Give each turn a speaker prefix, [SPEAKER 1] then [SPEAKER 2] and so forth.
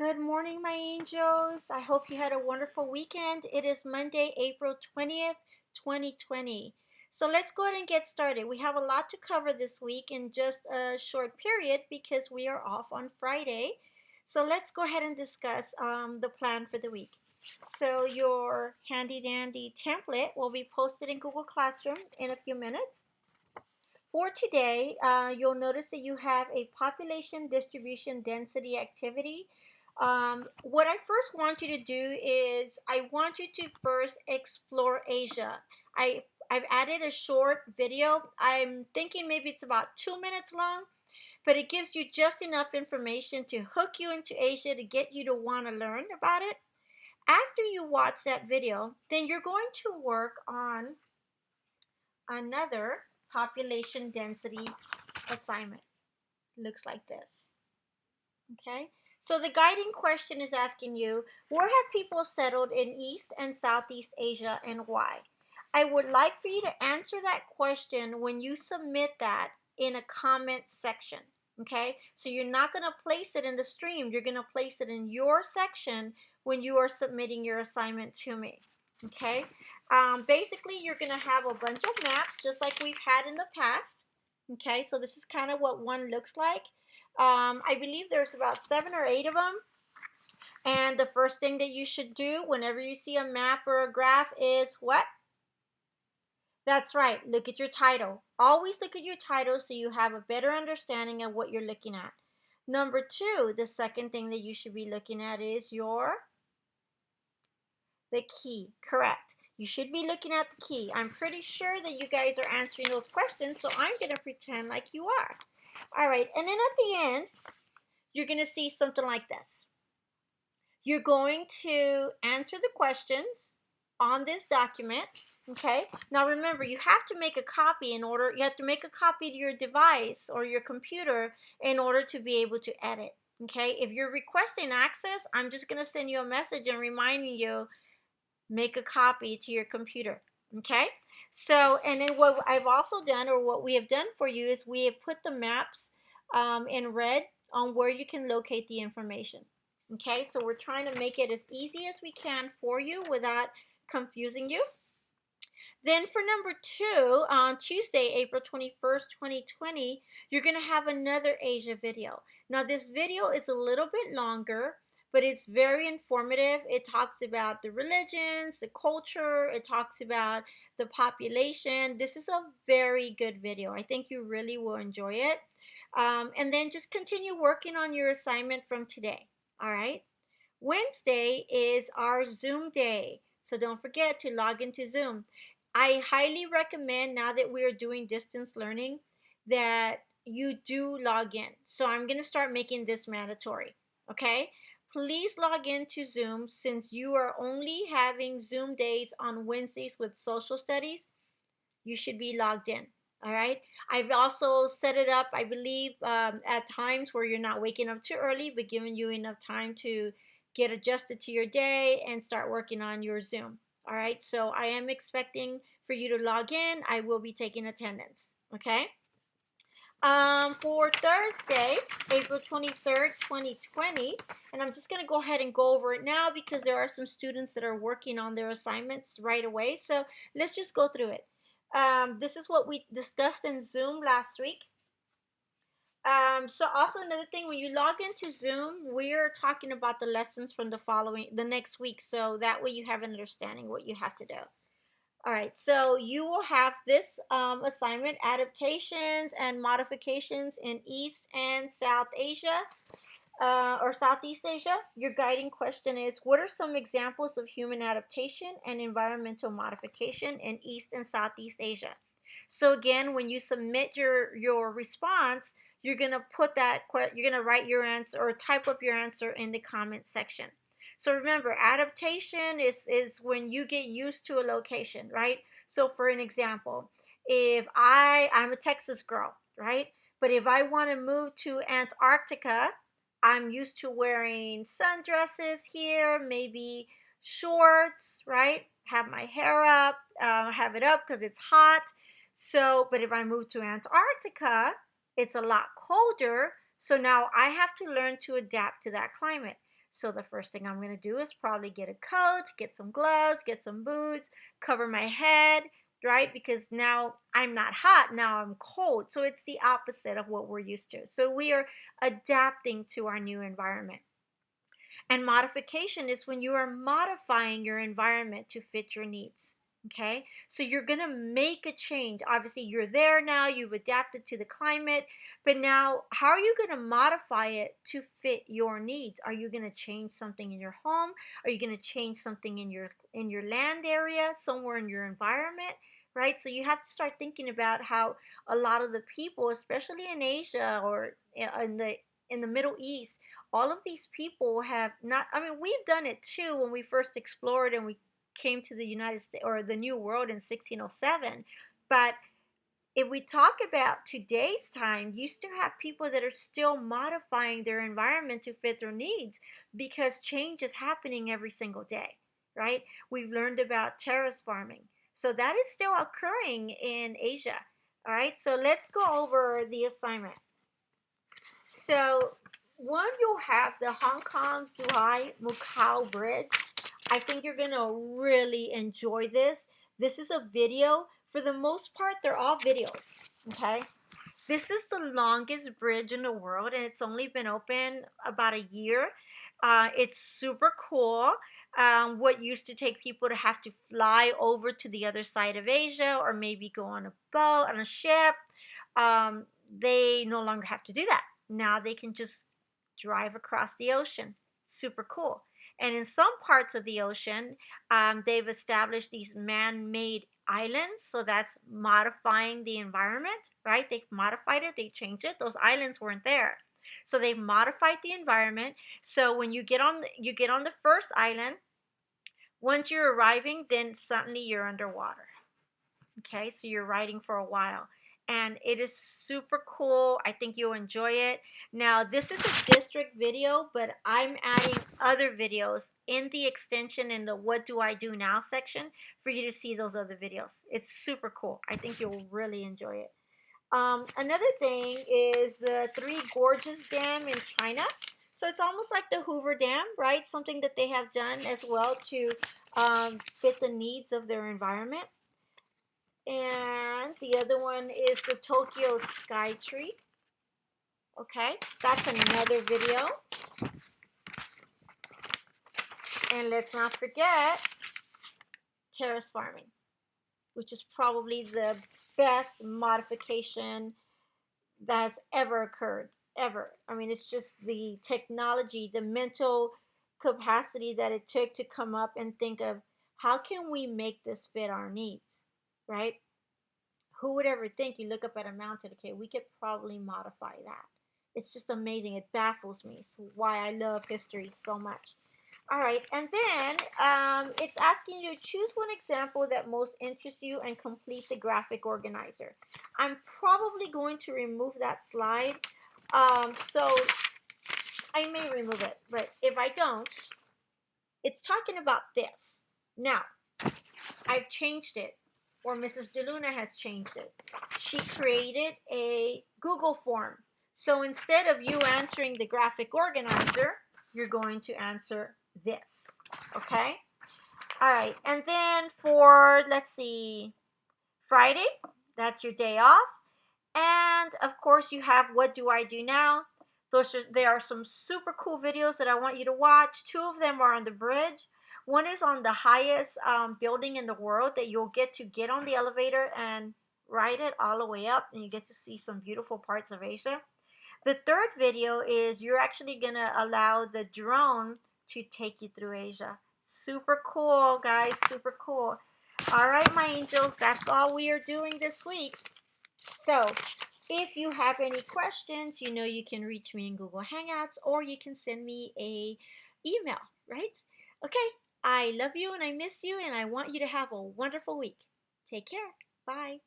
[SPEAKER 1] Good morning, my angels. I hope you had a wonderful weekend. It is Monday, April 20th, 2020. So let's go ahead and get started. We have a lot to cover this week in just a short period because we are off on Friday. So let's go ahead and discuss the plan for the week. So your handy dandy template will be posted in Google Classroom in a few minutes. For today, you'll notice that you have a population distribution density activity. What I first want you to do is I want you to first explore Asia. I've added a short video. I'm thinking maybe it's about 2 minutes long, but it gives you just enough information to hook you into Asia to get you to want to learn about it. After you watch that video, then you're going to work on another population density assignment. Looks like this. Okay, so the guiding question is asking you, where have people settled in East and Southeast Asia and why? I would like for you to answer that question when you submit that in a comment section. Okay, so you're not going to place it in the stream, you're going to place it in your section when you are submitting your assignment to me. Okay, basically you're going to have a bunch of maps just like we've had in the past. Okay, so this is kind of what one looks like. I believe there's about 7 or 8 of them. And the first thing that you should do whenever you see a map or a graph is what? That's right, look at your title. Always look at your title so you have a better understanding of what you're looking at. Number 2, the second thing that you should be looking at is the key. Correct. You should be looking at the key. I'm pretty sure that you guys are answering those questions, so I'm going to pretend like you are. All right, and then at the end, you're going to see something like this. You're going to answer the questions on this document, okay? Now remember, you have to make a copy you have to make a copy to your device or your computer in order to be able to edit, okay? If you're requesting access, I'm just going to send you a message and reminding you, make a copy to your computer, okay? So, and then what I've also done, or what we have done for you, is we have put the maps in red on where you can locate the information. Okay, so we're trying to make it as easy as we can for you without confusing you. Then for number 2, on Tuesday, April 21st, 2020, you're going to have another Asia video. Now this video is a little bit longer, but it's very informative. It talks about the religions, the culture, it talks about the population. This is a very good video. I think you really will enjoy it. And then just continue working on your assignment from today. All right. Wednesday is our Zoom day. So don't forget to log into Zoom. I highly recommend, now that we are doing distance learning, that you do log in. So I'm going to start making this mandatory. Okay. Please log into Zoom, since you are only having Zoom days on Wednesdays with social studies. You should be logged in. All right. I've also set it up, I believe, at times where you're not waking up too early, but giving you enough time to get adjusted to your day and start working on your Zoom. All right. So I am expecting for you to log in. I will be taking attendance. Okay. For Thursday, April 23rd, 2020, and I'm just going to go ahead and go over it now because there are some students that are working on their assignments right away. So let's just go through it. This is what we discussed in Zoom last week. So also another thing, when you log into Zoom, we're talking about the lessons from the next week. So that way you have an understanding what you have to do. All right, so you will have this assignment, adaptations and modifications in East and South Asia. Or Southeast Asia. Your guiding question is, what are some examples of human adaptation and environmental modification in East and Southeast Asia? So again, when you submit your response, you're gonna write your answer or type up your answer in the comment section. So remember, adaptation is when you get used to a location, right? So for an example, if I'm a Texas girl, right? But if I want to move to Antarctica, I'm used to wearing sundresses here, maybe shorts, right? Have my hair up, have it up because it's hot. So, but if I move to Antarctica, it's a lot colder. So now I have to learn to adapt to that climate. So the first thing I'm going to do is probably get a coat, get some gloves, get some boots, cover my head, right? Because now I'm not hot, now I'm cold. So it's the opposite of what we're used to. So we are adapting to our new environment. And modification is when you are modifying your environment to fit your needs. Okay, so you're gonna make a change. Obviously, you're there now, you've adapted to the climate, but now how are you gonna modify it to fit your needs? Are you gonna change something in your home? Are you gonna change something in your land area, somewhere in your environment? Right? So you have to start thinking about how a lot of the people, especially in Asia or in the Middle East, all of these people have not, I mean, we've done it too when we first explored and we came to the United States or the New World in 1607. But if we talk about today's time, you still have people that are still modifying their environment to fit their needs because change is happening every single day, right? We've learned about terrace farming. So that is still occurring in Asia. All right, so let's go over the assignment. So one, you'll have the Hong Kong Zhuhai Macau Bridge. I think you're gonna really enjoy this. This is a video. For the most part, they're all videos. Okay. This is the longest bridge in the world, and it's only been open about a year. It's super cool. What used to take people to have to fly over to the other side of Asia, or maybe go on a boat, on a ship, they no longer have to do that. Now they can just drive across the ocean. Super cool. And in some parts of the ocean, they've established these man-made islands. So that's modifying the environment, right? They've modified it, they changed it. Those islands weren't there. So they've modified the environment. So when you get on the first island, once you're arriving, then suddenly you're underwater. Okay, so you're riding for a while. And it is super cool. I think you'll enjoy it. Now, this is a district video, but I'm adding other videos in the extension in the What Do I Do Now section for you to see those other videos. It's super cool. I think you'll really enjoy it. Another thing is the Three Gorges Dam in China. So it's almost like the Hoover Dam, right? Something that they have done as well to fit the needs of their environment. And the other one is the Tokyo Sky Tree. Okay, that's another video. And let's not forget terrace farming, which is probably the best modification that has ever occurred, ever. I mean, it's just the technology, the mental capacity that it took to come up and think of how can we make this fit our needs, right? Who would ever think you look up at a mountain, okay, we could probably modify that. It's just amazing. It baffles me. It's why I love history so much. All right, and then it's asking you to choose one example that most interests you and complete the graphic organizer. I'm probably going to remove that slide. So I may remove it, but if I don't, it's talking about this. Now, I've changed it, or Mrs. DeLuna has changed it. She created a Google form. So instead of you answering the graphic organizer, you're going to answer this. Okay? All right. And then for, let's see, Friday, that's your day off. And of course, you have What Do I Do Now? There are some super cool videos that I want you to watch. Two of them are on the bridge. One is on the highest building in the world that you'll get on the elevator and ride it all the way up, and you get to see some beautiful parts of Asia. The third video is you're actually going to allow the drone to take you through Asia. Super cool, guys. Super cool. All right, my angels, that's all we are doing this week. So if you have any questions, you know you can reach me in Google Hangouts, or you can send me a email, right? Okay, I love you and I miss you, and I want you to have a wonderful week. Take care. Bye.